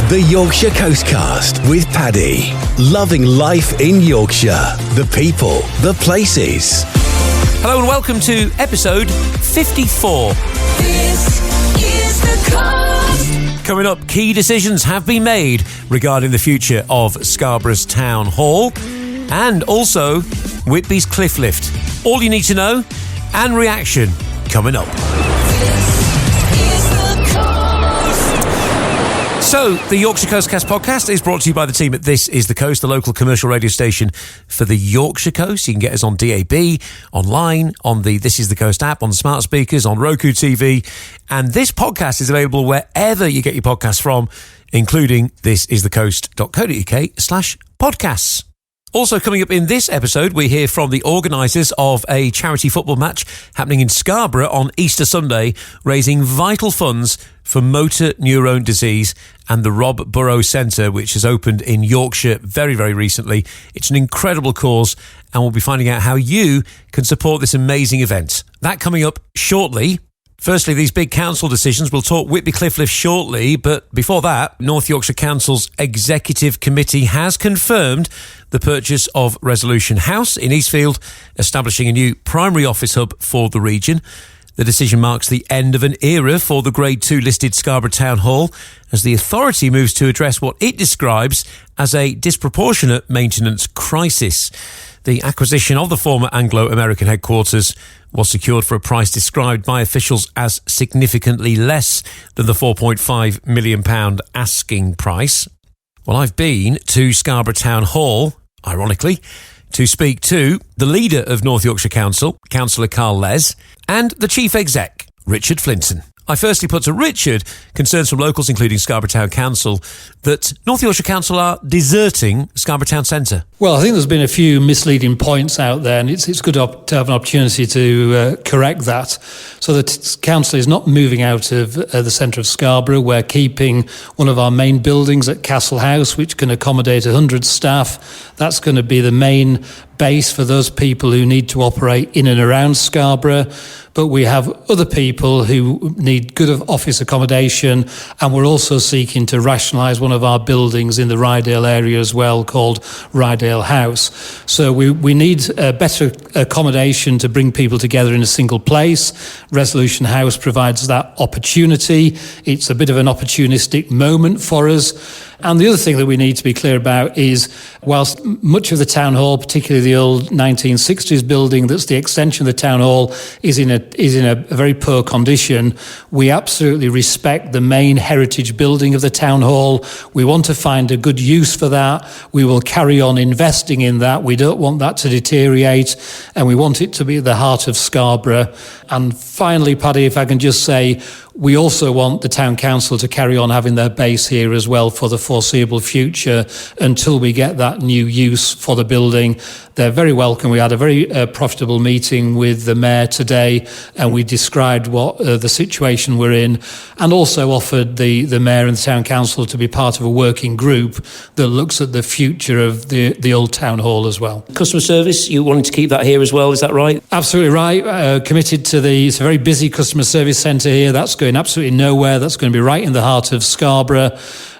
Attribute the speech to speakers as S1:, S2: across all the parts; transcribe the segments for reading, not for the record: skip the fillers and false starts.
S1: The Yorkshire Coastcast with Paddy. Loving life in Yorkshire. The people, the places.
S2: Hello and welcome to episode 54.
S3: This is the Coast.
S2: Coming up, key decisions have been made regarding the future of Scarborough's Town Hall and also Whitby's cliff lift. All you need to know and reaction coming up. So, the Yorkshire Coastcast podcast is brought to you by the team at This Is The Coast, the local commercial radio station for the Yorkshire Coast. You can get us on DAB, online, on the This Is The Coast app, on smart speakers, on Roku TV. And this podcast is available wherever you get your podcasts from, including thisisthecoast.co.uk/podcasts. Also coming up in this episode, we hear from the organisers of a charity football match happening in Scarborough on Easter Sunday, raising vital funds for motor neurone disease, and the Rob Burrow Centre, which has opened in Yorkshire very, very recently. It's an incredible cause, and we'll be finding out how you can support this amazing event. That coming up shortly. Firstly, these big council decisions. We'll talk Whitby Cliff Lift shortly, but before that, North Yorkshire Council's Executive Committee has confirmed the purchase of Resolution House in Eastfield, establishing a new primary office hub for the region. The decision marks the end of an era for the Grade 2 listed Scarborough Town Hall as the authority moves to address what it describes as a disproportionate maintenance crisis. The acquisition of the former Anglo-American headquarters was secured for a price described by officials as significantly less than the £4.5 million asking price. Well, I've been to Scarborough Town Hall, ironically, to speak to the leader of North Yorkshire Council, Councillor Carl Les, and the Chief Exec, Richard Flinton. I firstly put to Richard concerns from locals, including Scarborough Town Council, that North Yorkshire Council are deserting Scarborough Town Centre.
S4: Well, I think there's been a few misleading points out there, and it's good to have an opportunity to correct that. So the council is not moving out of the centre of Scarborough. We're keeping one of our main buildings at Castle House, which can accommodate 100 staff. That's going to be the main base for those people who need to operate in and around Scarborough. But we have other people who need good office accommodation, and we're also seeking to rationalise one of our buildings in the Rydale area as well, called Rydale House. So we need better accommodation to bring people together in a single place. Resolution House provides that opportunity. It's a bit of an opportunistic moment for us. And the other thing that we need to be clear about is, whilst much of the town hall, particularly the old 1960s building that's the extension of the town hall, is in a very poor condition, we absolutely respect the main heritage building of the town hall. We want to find a good use for that. We will carry on investing in that. We don't want that to deteriorate, and we want it to be at the heart of Scarborough. And finally, Paddy, if I can just say, we also want the Town Council to carry on having their base here as well for the foreseeable future until we get that new use for the building. They're very welcome. We had a very profitable meeting with the Mayor today, and we described what the situation we're in, and also offered the Mayor and the Town Council to be part of a working group that looks at the future of the old Town Hall as well.
S5: Customer service, you wanted to keep that here as well, is that right?
S4: Absolutely right. Committed to it's a very busy customer service centre here. That's going absolutely nowhere. That's going to be right in the heart of Scarborough.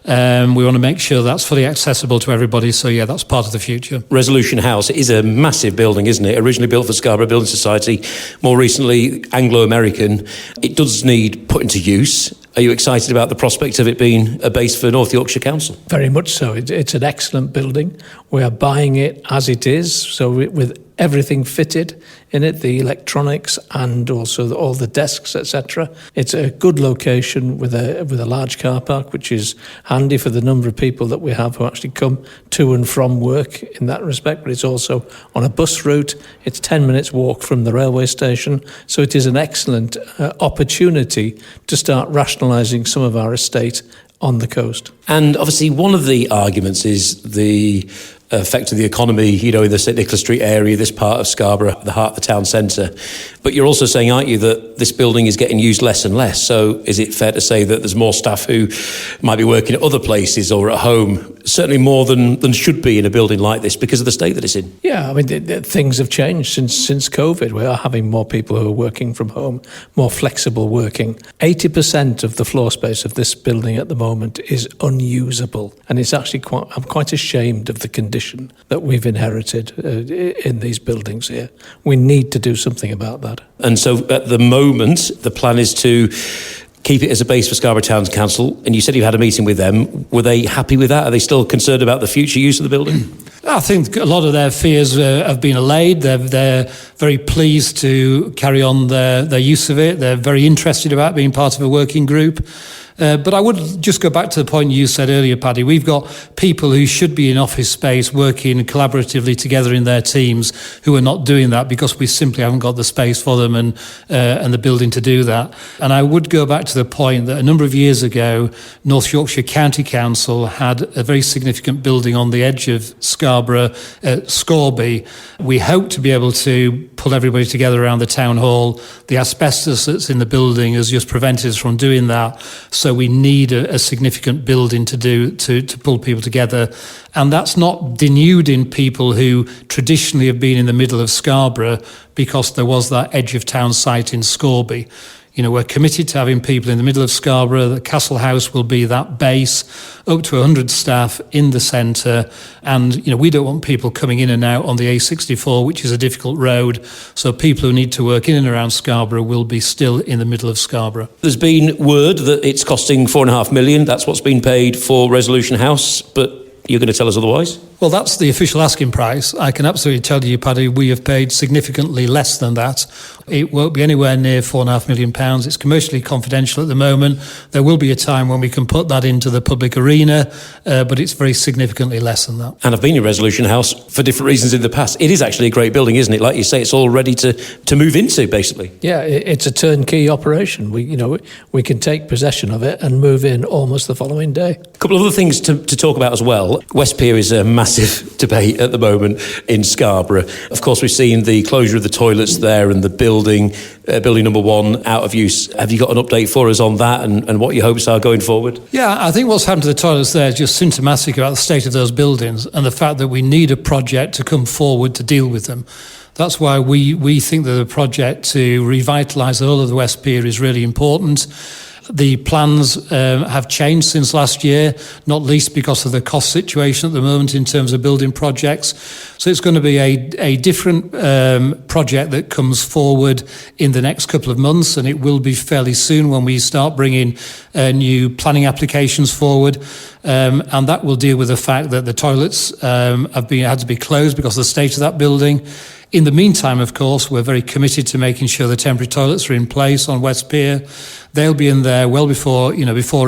S4: We want to make sure that's fully accessible to everybody. So, yeah, that's part of the future.
S5: Resolution House is a massive building, isn't it? Originally built for Scarborough Building Society, more recently Anglo-American. It does need put into use. Are you excited about the prospect of it being a base for North Yorkshire Council?
S6: Very much so. It's an excellent building. We are buying it as it is, so with everything fitted in it, the electronics and also all the desks, etc. It's a good location with a large car park, which is handy for the number of people that we have who actually come to and from work in that respect. But it's also on a bus route. It's 10 minutes walk from the railway station. So it is an excellent opportunity to start rationalising some of our estate on the coast.
S5: And obviously one of the arguments is the effect of the economy, in the St Nicholas Street area, this part of Scarborough, the heart of the town centre. But you're also saying, aren't you, that this building is getting used less and less? So is it fair to say that there's more staff who might be working at other places or at home, certainly more than should be in a building like this because of the state that it's in?
S6: Yeah, I mean, things have changed since COVID. We are having more people who are working from home, more flexible working. 80% of the floor space of this building at the moment is unusable. And it's actually I'm quite ashamed of the condition that we've inherited in these buildings here. We need to do something about that.
S5: And so at the moment, the plan is to keep it as a base for Scarborough Town Council. And you said you had a meeting with them. Were they happy with that? Are they still concerned about the future use of the building?
S4: I think a lot of their fears have been allayed. They're very pleased to carry on their use of it. They're very interested about being part of a working group. But I would just go back to the point you said earlier, Paddy. We've got people who should be in office space working collaboratively together in their teams who are not doing that because we simply haven't got the space for them and the building to do that. And I would go back to the point that a number of years ago, North Yorkshire County Council had a very significant building on the edge of Scarborough, Scorby. We hope to be able to pull everybody together around the town hall. The asbestos that's in the building has just prevented us from doing that. So we need a significant building to pull people together. And that's not denuding people who traditionally have been in the middle of Scarborough because there was that edge of town site in Scorby. You know, we're committed to having people in the middle of Scarborough. The Castle House will be that base, up to 100 staff in the centre. And, you know, we don't want people coming in and out on the A64, which is a difficult road. So people who need to work in and around Scarborough will be still in the middle of Scarborough.
S5: There's been word that it's costing £4.5 million. That's what's been paid for Resolution House. But you're going to tell us otherwise?
S4: Well, that's the official asking price. I can absolutely tell you, Paddy, we have paid significantly less than that. It won't be anywhere near £4.5 million. It's commercially confidential at the moment. There will be a time when we can put that into the public arena, but it's very significantly less than that.
S5: And I've been in Resolution House for different reasons in the past. It is actually a great building, isn't it? Like you say, it's all ready to move into, basically.
S6: Yeah, it's a turnkey operation. We can take possession of it and move in almost the following day.
S5: A couple of other things to talk about as well. West Pier is a massive debate at the moment in Scarborough. Of course, we've seen the closure of the toilets there and the building number 1 out of use. Have you got an update for us on that and what your hopes are going forward?
S4: Yeah, I think what's happened to the toilets there is just symptomatic about the state of those buildings and the fact that we need a project to come forward to deal with them. That's why we think that the project to revitalise the whole of the West Pier is really important. The plans have changed since last year, not least because of the cost situation at the moment in terms of building projects. So it's going to be a different project that comes forward in the next couple of months, and it will be fairly soon when we start bringing new planning applications forward. And that will deal with the fact that the toilets had to be closed because of the state of that building. In the meantime, of course, we're very committed to making sure the temporary toilets are in place on West Pier. They'll be in there well before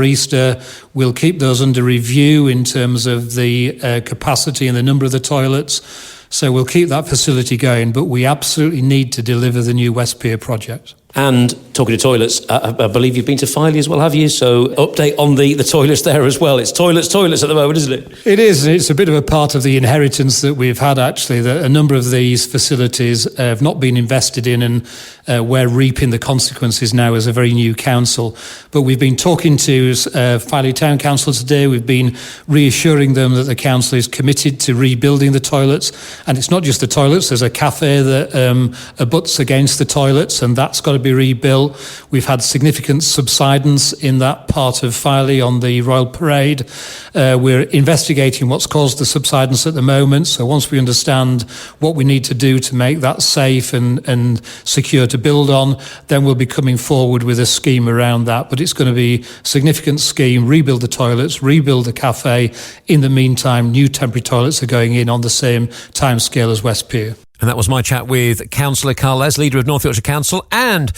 S4: Easter. We'll keep those under review in terms of the capacity and the number of the toilets. So we'll keep that facility going, but we absolutely need to deliver the new West Pier project.
S5: And talking to toilets, I believe you've been to Filey as well, have you? So update on the toilets there as well. It's toilets at the moment, isn't it?
S4: It is. It's a bit of a part of the inheritance that we've had, actually, that a number of these facilities have not been invested in, and we're reaping the consequences now as a very new council. But we've been talking to Scarborough Town Council today. We've been reassuring them that the council is committed to rebuilding the toilets. And it's not just the toilets. There's a cafe that abuts against the toilets, and that's got to be rebuilt. We've had significant subsidence in that part of Filey on the Royal Parade. We're investigating what's caused the subsidence at the moment. So once we understand what we need to do to make that safe and secure to build on, then we'll be coming forward with a scheme around that. But it's going to be a significant scheme, rebuild the toilets, rebuild the cafe. In the meantime, new temporary toilets are going in on the same timescale as West Pier.
S2: And that was my chat with Councillor Carl Les, leader of North Yorkshire Council, and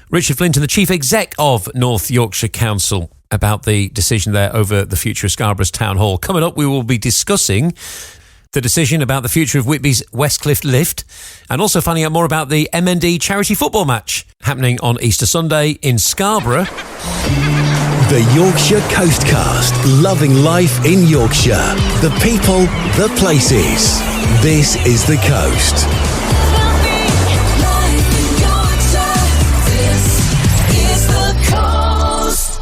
S2: Richard Flinton, the Chief Exec of North Yorkshire Council, about the decision there over the future of Scarborough's Town Hall. Coming up, we will be discussing the decision about the future of Whitby's Westcliff lift, and also finding out more about the MND charity football match happening on Easter Sunday in Scarborough.
S1: The Yorkshire Coastcast, loving life in Yorkshire. The people, the places. This is The Coast.
S3: Life in Yorkshire.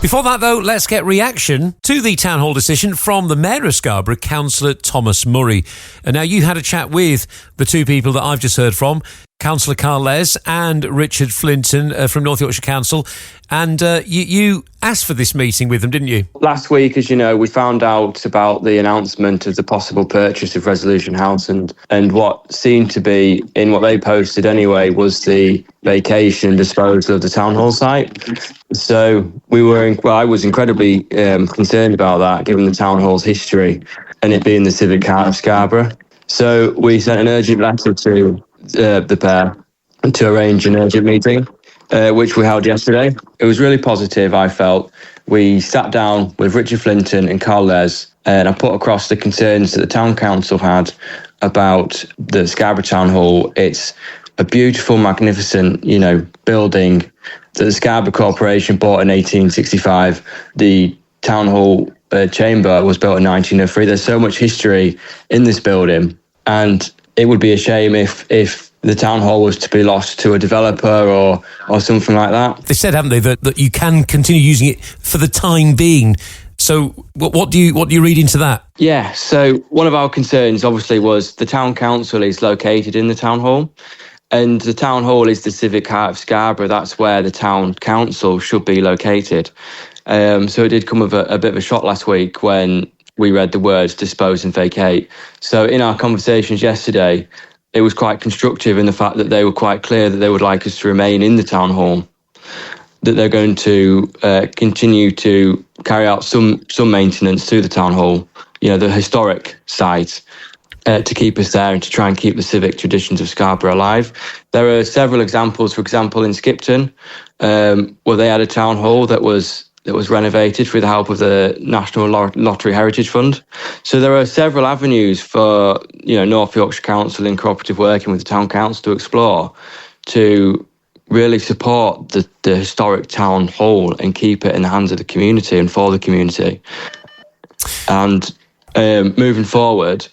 S2: Before that, though, let's get reaction to the town hall decision from the Mayor of Scarborough, Councillor Thomas Murray. And now you had a chat with the two people that I've just heard from, Councillor Carl Les and Richard Flinton from North Yorkshire Council. And you asked for this meeting with them, didn't you?
S7: Last week, as you know, we found out about the announcement of the possible purchase of Resolution House, and what seemed to be, in what they posted anyway, was the vacation and disposal of the town hall site. So I was incredibly concerned about that, given the town hall's history and it being the civic heart of Scarborough. So we sent an urgent letter to the pair to arrange an urgent meeting, which we held yesterday. It was really positive, I felt. We sat down with Richard Flinton and Carl Les, and I put across the concerns that the town council had about the Scarborough Town Hall. It's a beautiful, magnificent, building that the Scarborough Corporation bought in 1865. The town hall chamber was built in 1903. There's so much history in this building, and it would be a shame if the town hall was to be lost to a developer or something like that.
S2: They said, haven't they, that you can continue using it for the time being. So what do you read into that?
S7: Yeah, so one of our concerns obviously was the town council is located in the town hall, and the town hall is the civic heart of Scarborough. That's where the town council should be located. So it did come with a bit of a shock last week when we read the words dispose and vacate. So in our conversations yesterday, it was quite constructive in the fact that they were quite clear that they would like us to remain in the town hall, that they're going to continue to carry out some maintenance to the town hall, the historic site, to keep us there and to try and keep the civic traditions of Scarborough alive. There are several examples, for example, in Skipton, where they had a town hall that was renovated through the help of the National Lottery Heritage Fund. So there are several avenues for North Yorkshire Council in cooperative working with the Town Council to explore to really support the historic town hall and keep it in the hands of the community and for the community. And moving forward,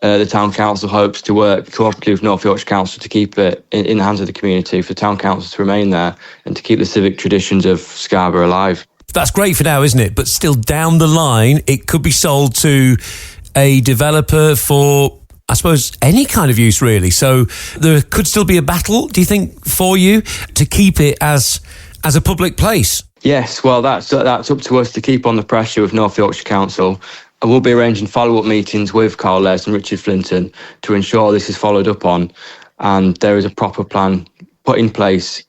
S7: the Town Council hopes to work cooperatively with North Yorkshire Council to keep it in the hands of the community, for the Town Council to remain there and to keep the civic traditions of Scarborough alive.
S2: That's great for now, isn't it? But still down the line, it could be sold to a developer for, I suppose, any kind of use, really. So there could still be a battle, do you think, for you to keep it as a public place?
S7: Yes, well, that's up to us to keep on the pressure with North Yorkshire Council. I will be arranging follow-up meetings with Carl Les and Richard Flinton to ensure this is followed up on, and there is a proper plan put in place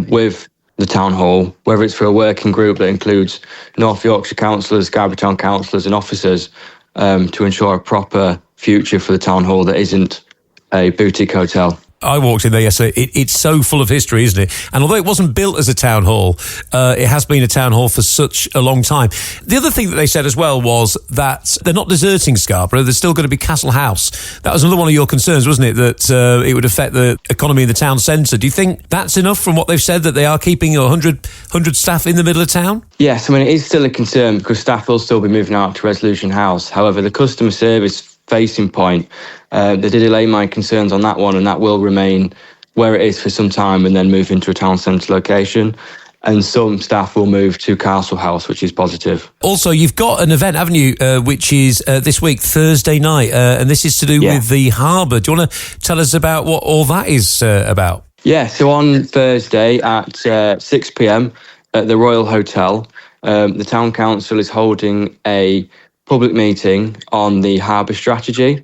S7: with the town hall, whether it's for a working group that includes North Yorkshire councillors, Scarborough Town councillors and officers, to ensure a proper future for the town hall that isn't a boutique hotel.
S2: I walked in there yesterday. It's so full of history, isn't it? And although it wasn't built as a town hall, it has been a town hall for such a long time. The other thing that they said as well was that they're not deserting Scarborough. There's still going to be Castle House. That was another one of your concerns, wasn't it? That it would affect the economy in the town centre. Do you think that's enough from what they've said, that they are keeping 100 staff in the middle of town?
S7: Yes, I mean, it is still a concern because staff will still be moving out to Resolution House. However, the customer service facing point, they did allay my concerns on that one, and that will remain where it is for some time and then move into a town centre location. And some staff will move to Castle House, which is positive. Also,
S2: you've got an event, haven't you, which is this week, Thursday night, and this is to do with the harbour. Do you want to tell us about what all that is about?
S7: Yeah, so on Thursday at 6 p.m. at the Royal Hotel, the Town Council is holding a public meeting on the harbour strategy.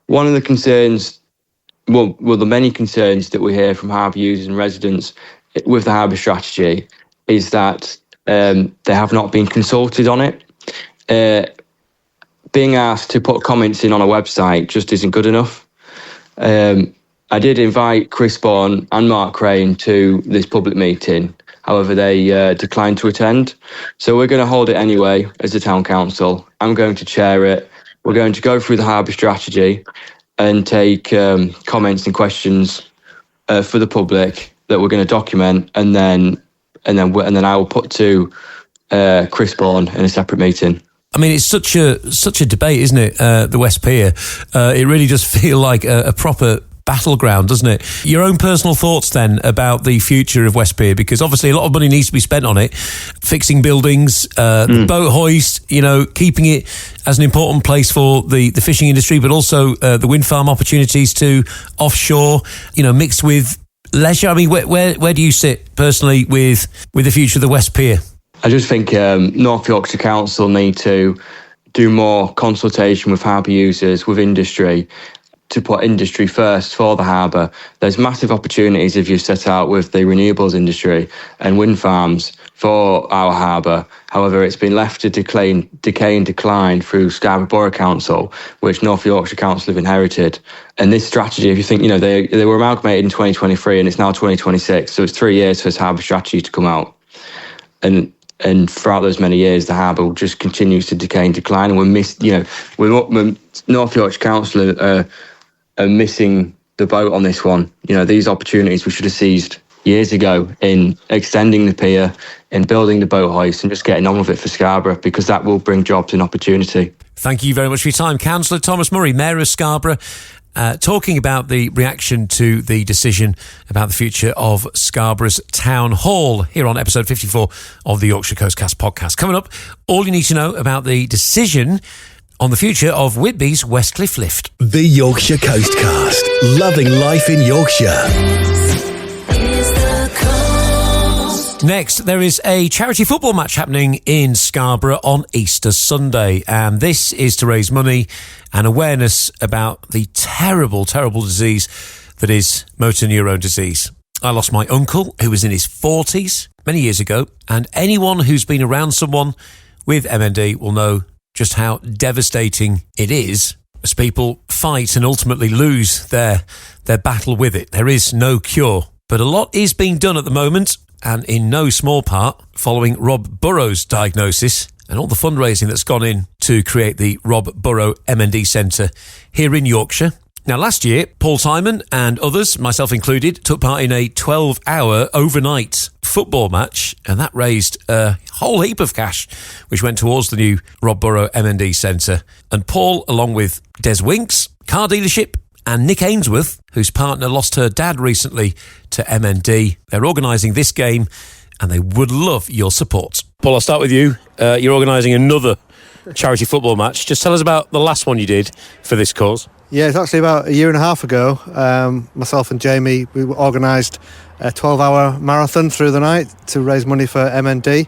S7: One of the concerns, well, the many concerns that we hear from harbour users and residents with the harbour strategy is that they have not been consulted on it. Being asked to put comments in on a website just isn't good enough. I did invite Chris Bourne and Mark Crane to this public meeting. However, they declined to attend. So we're going to hold it anyway as the Town Council. I'm going to chair it. We're going to go through the harbour strategy and take comments and questions for the public that we're going to document, and then I will put to Chris Bourne in a separate meeting.
S2: I mean, it's such a debate, isn't it? The West Pier. It really does feel like a proper battleground, doesn't it? Your own personal thoughts then about the future of West Pier, because obviously a lot of money needs to be spent on it, fixing buildings, the boat hoist, keeping it as an important place for the fishing industry, but also the wind farm opportunities to offshore, mixed with leisure. I mean, where do you sit personally with the future of the West Pier?
S7: I just think North Yorkshire Council need to do more consultation with harbour users, with industry, to put industry first for the harbour. There's massive opportunities if you set out with the renewables industry and wind farms for our harbour. However, it's been left to decay and decline through Scarborough Borough Council, which North Yorkshire Council have inherited. And this strategy, if you think, they were amalgamated in 2023 and it's now 2026, so it's 3 years for this harbour strategy to come out. And throughout those many years, the harbour just continues to decay and decline. And we're North Yorkshire Council are missing the boat on this one. These opportunities we should have seized years ago in extending the pier, in building the boat hoist, and just getting on with it for Scarborough, because that will bring jobs and opportunity.
S2: Thank you very much for your time. Councillor Thomas Murray, Mayor of Scarborough, talking about the reaction to the decision about the future of Scarborough's Town Hall here on episode 54 of the Yorkshire Coastcast podcast. Coming up, all you need to know about the decision on the future of Whitby's Westcliff Lift.
S1: The Yorkshire Coastcast. Loving life in Yorkshire.
S2: Next, there is a charity football match happening in Scarborough on Easter Sunday, and this is to raise money and awareness about the terrible, terrible disease that is motor neurone disease. I lost my uncle, who was in his 40s many years ago, and anyone who's been around someone with MND will know just how devastating it is as people fight and ultimately lose their battle with it. There is no cure, but a lot is being done at the moment, and in no small part following Rob Burrows' diagnosis and all the fundraising that's gone in to create the Rob Burrow MND Centre here in Yorkshire. Now, last year, Paul Simon and others, myself included, took part in a 12-hour overnight football match, and that raised a whole heap of cash, which went towards the new Rob Burrow MND Centre. And Paul, along with Des Winks, car dealership, and Nick Ainsworth, whose partner lost her dad recently to MND, they're organising this game, and they would love your support.
S5: Paul, I'll start with you. You're organising another charity football match. Just tell us about the last one you did for this cause.
S8: Yeah, it's actually about a year and a half ago. Myself and Jamie, we organised a 12-hour marathon through the night to raise money for MND.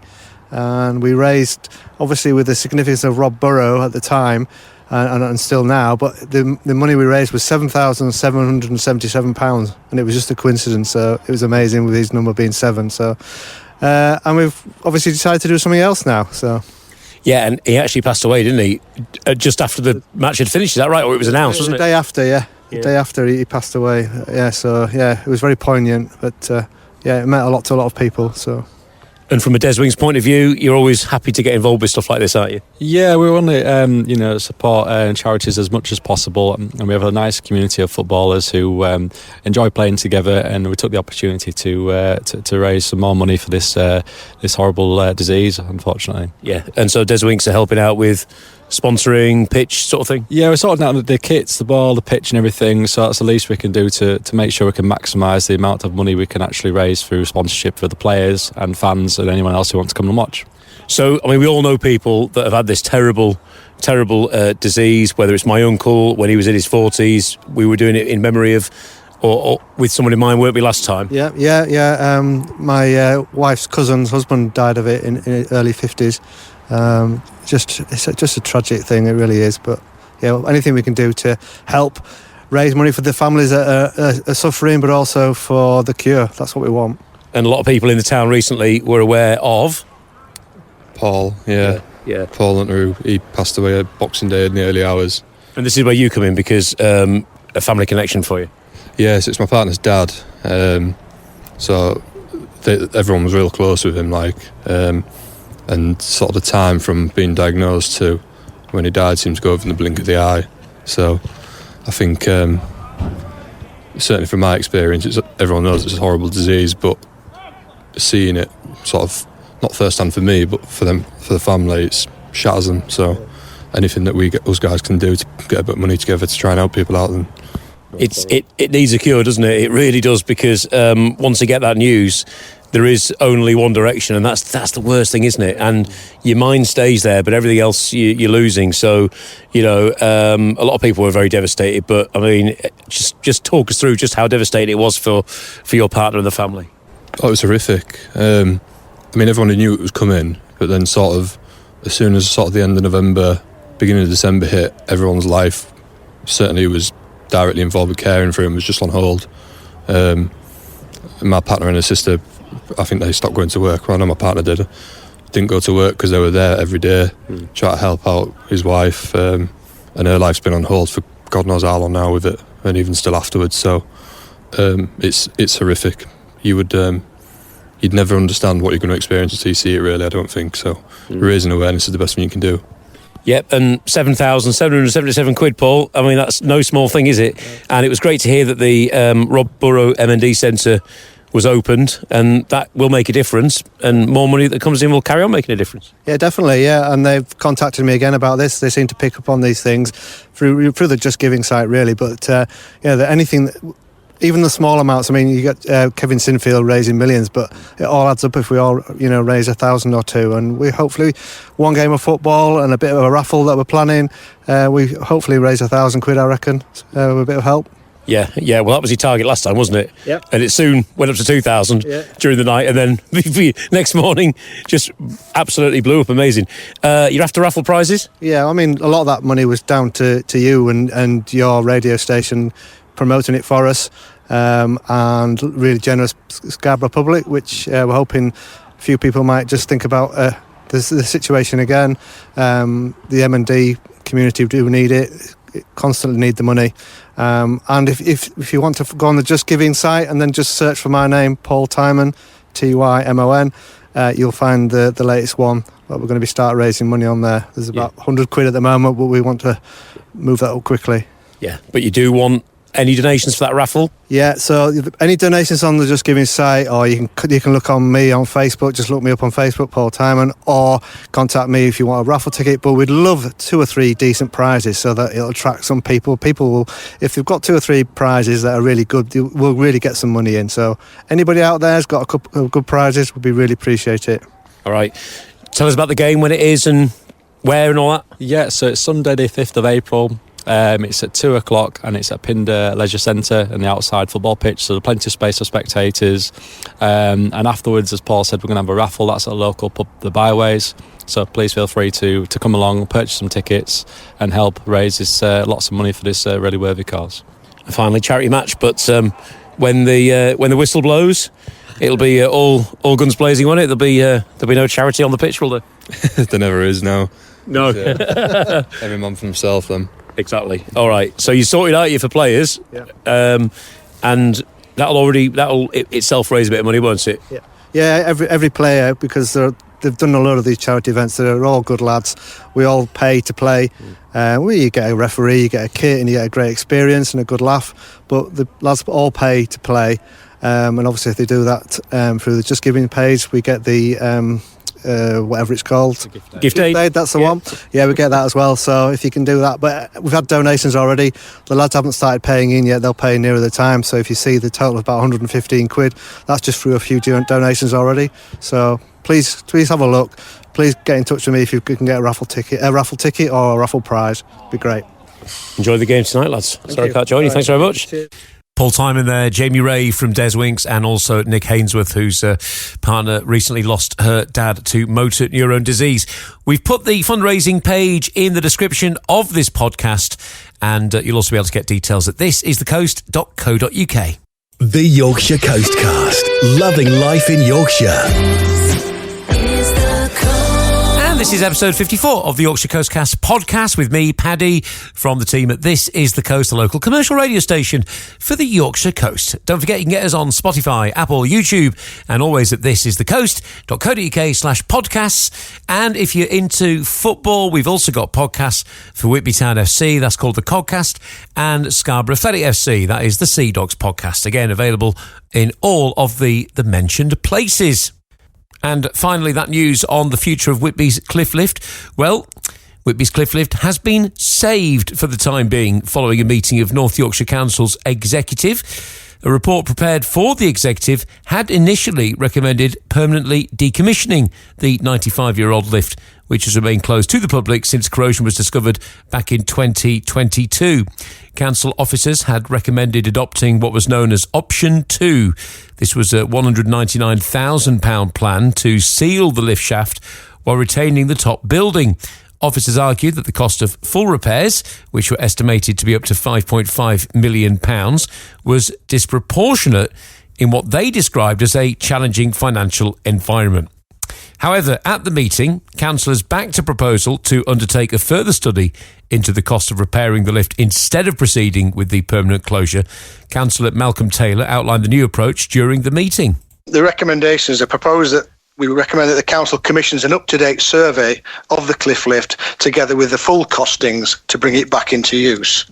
S8: And we raised, obviously with the significance of Rob Burrow at the time, and still now, but the money we raised was £7,777, and it was just a coincidence, so it was amazing with his number being 7. So, and we've obviously decided to do something else now, so...
S5: Yeah, and he actually passed away, didn't he? Just after the match had finished, is that right? Or it was announced, wasn't it?
S8: The day after, yeah. The day after he passed away. Yeah, so, yeah, it was very poignant. But, yeah, it meant a lot to a lot of people, so...
S5: And from a Des Wings point of view, you're always happy to get involved with stuff like this, aren't you?
S9: Yeah, we want to, support charities as much as possible, and we have a nice community of footballers who enjoy playing together. And we took the opportunity to raise some more money for this horrible disease, unfortunately.
S5: Yeah, and so Des Winks are helping out with sponsoring, pitch sort of thing?
S9: Yeah, we're sorting out the kits, the ball, the pitch and everything, so that's the least we can do to make sure we can maximise the amount of money we can actually raise through sponsorship for the players and fans and anyone else who wants to come and watch.
S5: So, I mean, we all know people that have had this terrible disease, whether it's my uncle when he was in his 40s, we were doing it in memory of, or with someone in mind, weren't we, last time?
S8: Yeah. My wife's cousin's husband died of it in early 50s. It's just a tragic thing, it really is. But yeah, anything we can do to help raise money for the families that are suffering, but also for the cure. That's what we want.
S5: And a lot of people in the town recently were aware of
S10: Paul. Yeah. Paul Hunter, he passed away at Boxing Day in the early hours.
S5: And this is where you come in, because a family connection for you.
S10: Yes, it's my partner's dad. So everyone was real close with him, and sort of the time from being diagnosed to when he died seems to go over in the blink of the eye. So I think, certainly from my experience, everyone knows it's a horrible disease, but seeing it sort of, not first hand for me, but for the family, it shatters them. So anything that us guys can do to get a bit of money together to try and help people out, then
S5: It needs a cure, doesn't it? It really does, because once you get that news, there is only one direction, and that's the worst thing, isn't it? And your mind stays there, but everything else you're losing. So, a lot of people were very devastated. But I mean, just talk us through just how devastating it was for your partner and the family.
S10: Oh, it was horrific. I mean, everyone knew it was coming, but then sort of as soon as sort of the end of November, beginning of December hit, everyone's life certainly was directly involved with caring for him was just on hold. My partner and her sister, I think they stopped going to work. Well, I know my partner didn't go to work because they were there every day, trying to help out his wife, and her life's been on hold for God knows how long now with it, and even still afterwards. So it's horrific. You'd never understand what you're going to experience until you see it, really, I don't think. So raising awareness is the best thing you can do.
S5: Yep, and £7,777, Paul. I mean, that's no small thing, is it? And it was great to hear that the Rob Burrow M&D Centre was opened, and that will make a difference, and more money that comes in will carry on making a difference.
S8: Yeah, definitely, yeah, and they've contacted me again about this. They seem to pick up on these things through the Just Giving site, really, but anything... Even the small amounts, I mean, you got Kevin Sinfield raising millions, but it all adds up if we all, raise 1,000 or two. And we hopefully, one game of football and a bit of a raffle that we're planning, we hopefully raise £1,000, I reckon, with a bit of help.
S5: Yeah. Well, that was your target last time, wasn't it?
S8: Yeah.
S5: And it soon went up to 2,000 during the night, and then next morning just absolutely blew up. Amazing. You're after raffle prizes?
S8: Yeah, I mean, a lot of that money was down to you and your radio station promoting it for us, and really generous Scarborough public, which we're hoping a few people might just think about the situation again. The M&D community do need it, constantly need the money, and if you want to go on the Just Giving site and then just search for my name, Paul Tymon, Tymon, you'll find the latest one. But we're going to be start raising money on there. There's about £100 at the moment, but we want to move that up quickly.
S5: Yeah, but you do want any donations for that raffle?
S8: Yeah, so any donations on the Just Giving site, or you can look on me on Facebook, just look me up on Facebook, Paul Tymon, or contact me if you want a raffle ticket. But we'd love 2 or 3 decent prizes so that it'll attract some people. People will, if they've got 2 or 3 prizes that are really good, we'll really get some money in. So anybody out there has got a couple of good prizes, would be really appreciate it.
S5: All right. Tell us about the game, when it is and where and all that.
S9: Yeah, so it's Sunday the 5th of April. It's at 2:00 and it's at Pinder Leisure Centre in the outside football pitch, so there's plenty of space for spectators. And afterwards, as Paul said, we're going to have a raffle. That's at a local pub, the Byways. So please feel free to come along, purchase some tickets and help raise this lots of money for this really worthy cause.
S5: And finally, charity match, but when the whistle blows, it'll be all guns blazing, won't it? There'll be no charity on the pitch, will there?
S10: There never is, no.
S5: No.
S10: Every man for himself, then.
S5: Exactly. All right. So you sorted out for players, and that'll itself raise a bit of money, won't it?
S8: Yeah. Every player, because they've done a lot of these charity events. They're all good lads. We all pay to play. You get a referee, you get a kit, and you get a great experience and a good laugh. But the lads all pay to play, and obviously if they do that through the Just Giving page, we get the whatever it's called,
S5: gift aid.
S8: That's the one. Yeah, we get that as well. So if you can do that, but we've had donations already. The lads haven't started paying in yet. They'll pay nearer the time. So if you see the total of about £115, that's just through a few donations already. So please have a look. Please get in touch with me if you can get a raffle ticket or a raffle prize. It'd be great.
S5: Enjoy the game tonight, lads. Sorry I can't join you. Thanks very much.
S8: Cheers.
S2: Paul Tymon there, Jamie Ray from Des Winks, and also Nick Hainsworth, whose partner recently lost her dad to motor neurone disease. We've put the fundraising page in the description of this podcast, and you'll also be able to get details at thisisthecoast.co.uk.
S1: The Yorkshire Coastcast. Loving life in Yorkshire.
S2: And this is episode 54 of the Yorkshire Coastcast podcast with me, Paddy, from the team at This Is The Coast, the local commercial radio station for the Yorkshire Coast. Don't forget you can get us on Spotify, Apple, YouTube, and always at thisisthecoast.co.uk/podcasts. And if you're into football, we've also got podcasts for Whitby Town FC, that's called the Coastcast, and Scarborough Athletic FC, that is the Sea Dogs podcast. Again, available in all of the mentioned places. And finally, that news on the future of Whitby's cliff lift. Well, Whitby's cliff lift has been saved for the time being following a meeting of North Yorkshire Council's executive. A report prepared for the executive had initially recommended permanently decommissioning the 95-year-old lift, which has remained closed to the public since corrosion was discovered back in 2022. Council officers had recommended adopting what was known as Option 2. This was a £199,000 plan to seal the lift shaft while retaining the top building. Officers argued that the cost of full repairs, which were estimated to be up to £5.5 million, was disproportionate in what they described as a challenging financial environment. However, at the meeting, councillors backed a proposal to undertake a further study into the cost of repairing the lift instead of proceeding with the permanent closure. Councillor Malcolm Taylor outlined the new approach during the meeting.
S11: The recommendations are proposed that we recommend that the council commissions an up-to-date survey of the cliff lift together with the full costings to bring it back into use.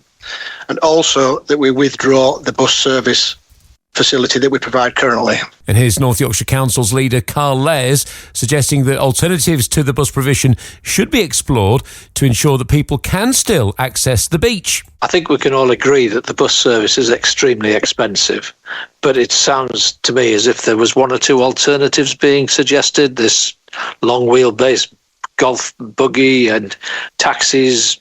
S11: And also that we withdraw the bus service facility that we provide currently.
S2: And here's North Yorkshire Council's leader, Carl Lares, suggesting that alternatives to the bus provision should be explored to ensure that people can still access the beach.
S12: I think we can all agree that the bus service is extremely expensive, but it sounds to me as if there was one or two alternatives being suggested. This long wheelbase golf buggy and taxis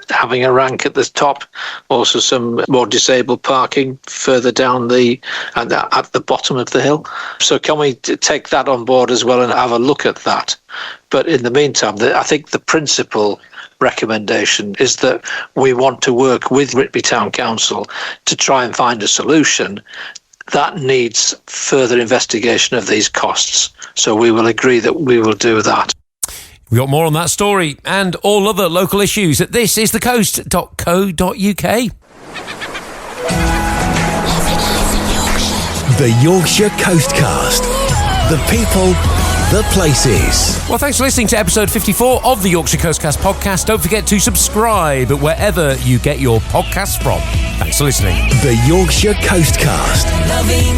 S12: having a rank at the top, also some more disabled parking further down at the bottom of the hill. So can we take that on board as well and have a look at that? But in the meantime, I think the principal recommendation is that we want to work with Whitby Town Council to try and find a solution that needs further investigation of these costs. So we will agree that we will do that.
S2: We got more on that story and all other local issues at thisisthecoast.co.uk.
S1: The Yorkshire Coastcast. The people, the places.
S2: Well, thanks for listening to episode 54 of the Yorkshire Coastcast podcast. Don't forget to subscribe wherever you get your podcasts from. Thanks for listening.
S1: The Yorkshire Coastcast.
S3: Loving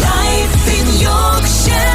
S3: life in Yorkshire.